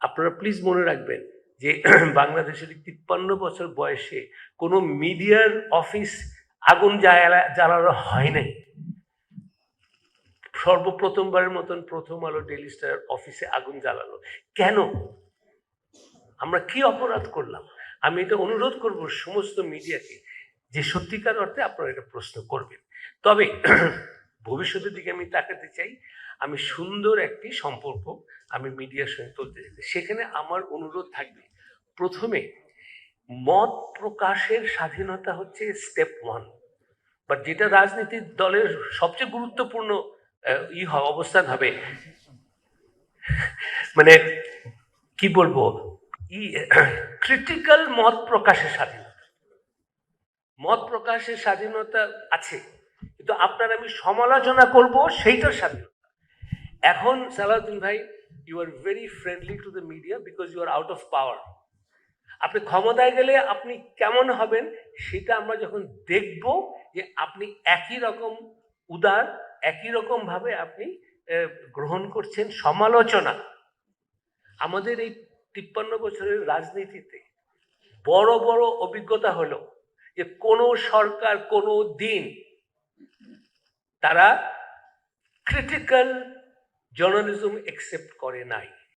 আপনারা প্লিজ মনে রাখবেন যে বাংলাদেশের 53 বছর বয়সে কোনো মিডিয়ার অফিস আগুন জ্বালানো হয় নাই। সর্বপ্রথমবারের মতন প্রথম আলো ডেইলি স্টার অফিসে আগুন জ্বালালো কেন? আমরা কি অপরাধ করলাম? আমি এটা অনুরোধ করব সমস্ত মিডিয়াকে যে সত্যিকার অর্থে আপনারা এটা প্রশ্ন করবেন। তবে ভবিষ্যতের দিকে আমি তাকাতে চাই, আমি সুন্দর একটি সম্পর্ক আমি মিডিয়ার সঙ্গে তুলতে চাই। সেখানে আমার অনুরোধ থাকবে, প্রথমে মত প্রকাশের স্বাধীনতা হচ্ছে স্টেপ 1, বাট যেটা রাজনীতির দলের সবচেয়ে গুরুত্বপূর্ণ অবস্থান হবে, মানে কি বলবো, ক্রিটিক্যাল মত প্রকাশের স্বাধীনতা। মত প্রকাশের স্বাধীনতা আছে, কিন্তু আপনার আমি সমালোচনা করব সেইটার স্বাধীনতা। এখন সালাউদ্দিন ভাই, you are very friendly to the media because you are out of power. আপনি ক্ষমতায় গেলে আপনি কেমন হবেন সেটা আমরা যখন দেখব, যে আপনি একই রকম উদার, একই রকম ভাবে আপনি গ্রহণ করছেন সমালোচনা। আমাদের এই 53 বছরের রাজনীতিতে বড় বড় অভিজ্ঞতা হলো যে কোনো সরকার কোনো দিন তারা ক্রিটিক্যাল জার্নালিজম একসেপ্ট করে নাই।